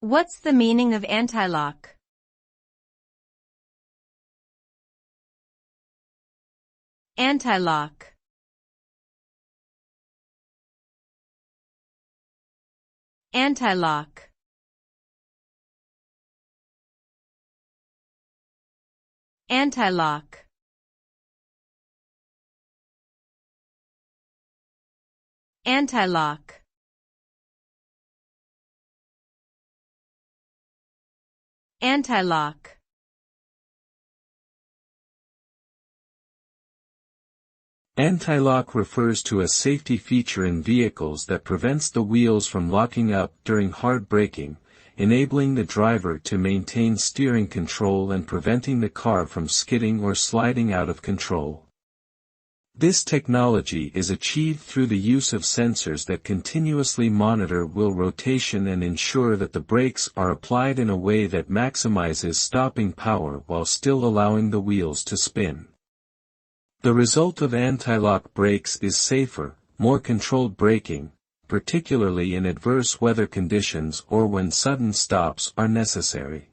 What's the meaning of anti-lock? Anti-lock. Anti-lock. Anti-lock. Anti-lock. Anti-lock. Anti-lock refers to a safety feature in vehicles that prevents the wheels from locking up during hard braking, enabling the driver to maintain steering control and preventing the car from skidding or sliding out of control. This technology is achieved through the use of sensors that continuously monitor wheel rotation and ensure that the brakes are applied in a way that maximizes stopping power while still allowing the wheels to spin. The result of anti-lock brakes is safer, more controlled braking, particularly in adverse weather conditions or when sudden stops are necessary.